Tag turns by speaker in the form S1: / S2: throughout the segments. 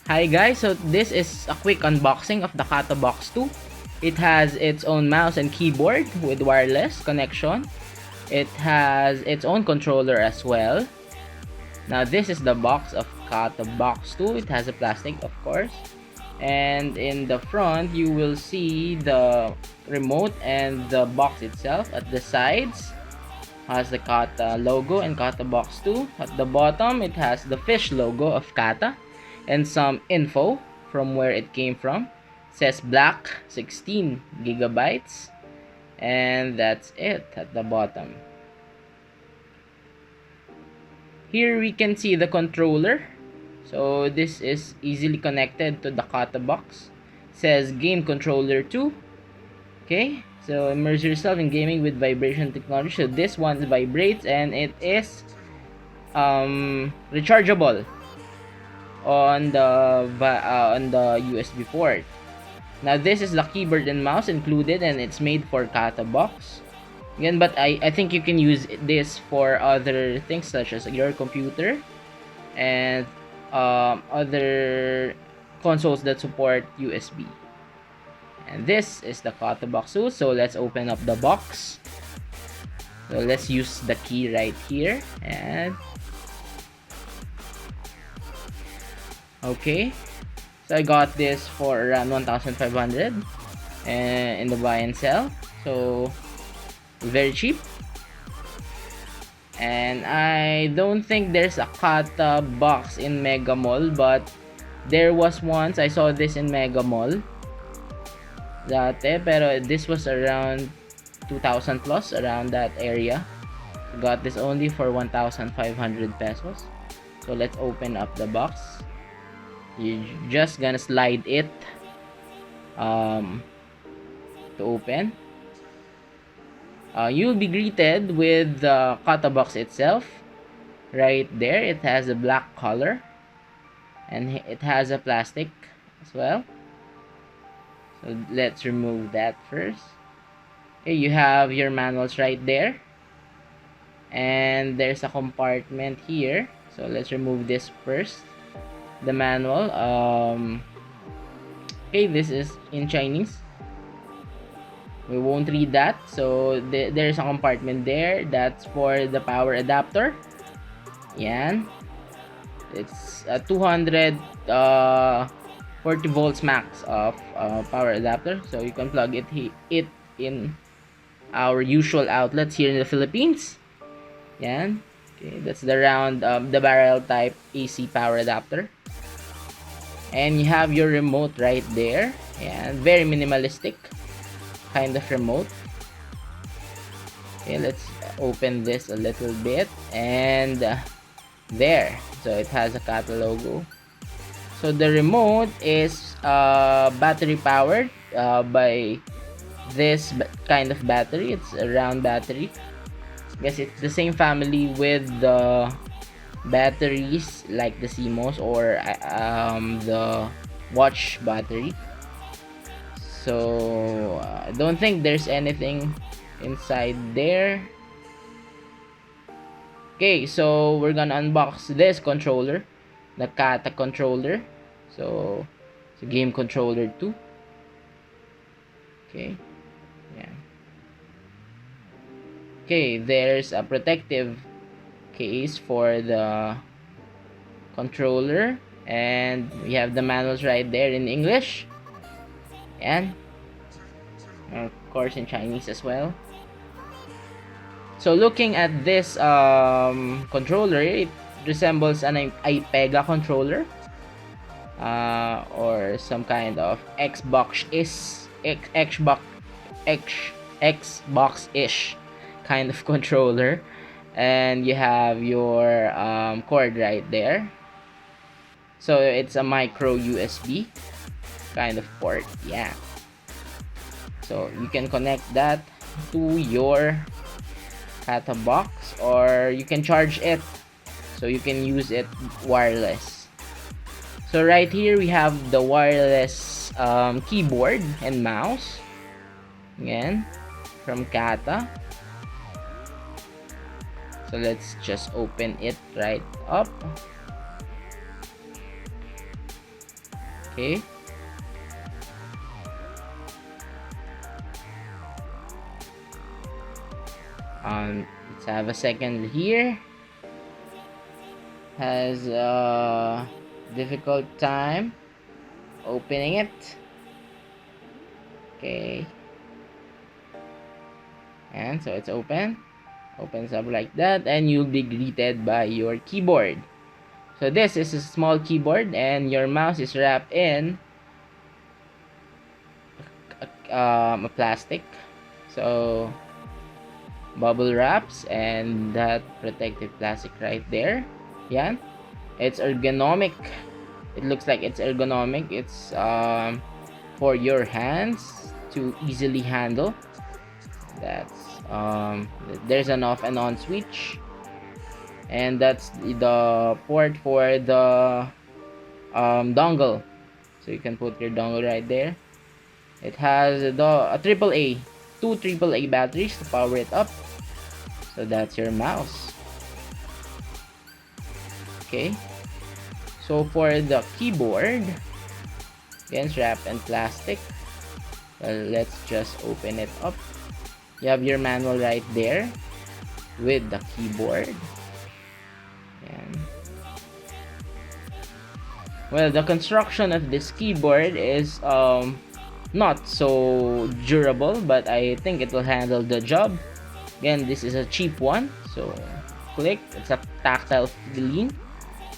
S1: Hi guys, so this is a quick unboxing of the Kata Box 2. It has its own mouse and keyboard with wireless connection. It has its own controller as well. Now this is the box of Kata Box 2. It has a plastic, of course. And in the front, you will see the remote and the box itself. At the sides, has the Kata logo and Kata Box 2. At the bottom, it has the fish logo of Kata and some info from where it came from. It says black, 16 gigabytes, and that's it at the bottom. Here we can see the controller. So this is easily connected to the Kata Box. It says game controller 2. Okay, so immerse yourself in gaming with vibration technology. So this one vibrates and it is rechargeable on the USB port. Now this is the keyboard and mouse included, and it's made for Kata Box. Again, but I think you can use this for other things such as your computer and other consoles that support USB. And this is the Kata Box 2. So let's open up the box. So let's use the key right here and okay, so I got this for around 1,500 in the buy and sell, so very cheap. And I don't think there's a Kata Box in Mega Mall, but there was once I saw this in Mega Mall dati, pero this was around 2,000 plus, around that area. Got this only for 1,500 pesos. So let's open up the box. You're just gonna slide it to open. You'll be greeted with the Kata Box itself. Right there, it has a black color and it has a plastic as well. So let's remove that first. Okay, you have your manuals right there, and there's a compartment here. So let's remove this first. The manual. Okay, this is in Chinese. We won't read that. So there's a compartment there. That's for the power adapter. Yan. It's a 240 volts max of power adapter. So you can plug it in our usual outlets here in the Philippines. Yan. Okay, that's the round, the barrel type AC power adapter. And you have your remote right there, and very minimalistic kind of remote. Okay, let's open this a little bit, and there, so it has a Kata logo. So the remote is battery powered by this kind of battery. It's a round battery. I guess it's the same family with the batteries like the CMOS or the watch battery. So I don't think there's anything inside there. Okay, so we're gonna unbox this controller, the Kata controller. So it's a game controller 2. Okay, yeah. Okay, there's a protective case for the controller, and we have the manuals right there in English and of course in Chinese as well. So looking at this controller, it resembles an iPega controller or some kind of Xbox-ish kind of controller. And you have your cord right there. So it's a micro USB kind of port, yeah. So you can connect that to your Kata Box, or you can charge it, so you can use it wireless. So right here we have the wireless keyboard and mouse, again from Kata. So let's just open it right up. Okay. Let's have a second here. Has a difficult time opening it. Okay. And so it's open. Opens up like that, and you'll be greeted by your keyboard. So this is a small keyboard, and your mouse is wrapped in a plastic. So bubble wraps and that protective plastic right there. Yan. It's ergonomic. It looks like it's ergonomic. It's for your hands to easily handle. That's there's an off and on switch, and that's the port for the dongle. So you can put your dongle right there. It has a AAA, two AAA batteries to power it up. So that's your mouse. Okay. So for the keyboard, again, it's wrapped in plastic. Well, let's just open it up. You have your manual right there with the keyboard. And well, the construction of this keyboard is not so durable, but I think it will handle the job. Again, this is a cheap one, so click. It's a tactile feeling,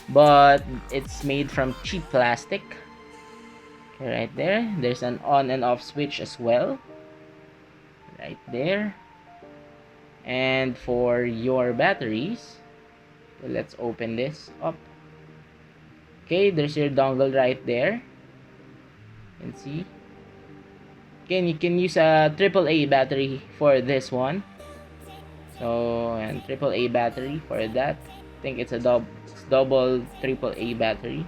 S1: but it's made from cheap plastic. Okay, right there. There's an on and off switch as well. Right there. And for your batteries, let's open this up. Okay, there's your dongle right there. You can see. Again, you can use a AAA battery for this one. So, and AAA battery for that. I think it's a double AAA battery.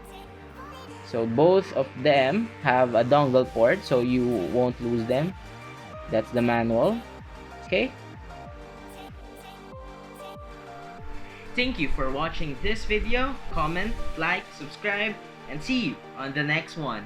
S1: So both of them have a dongle port, so you won't lose them. That's the manual. Okay. Thank you for watching this video. Comment, like, subscribe, and see you on the next one.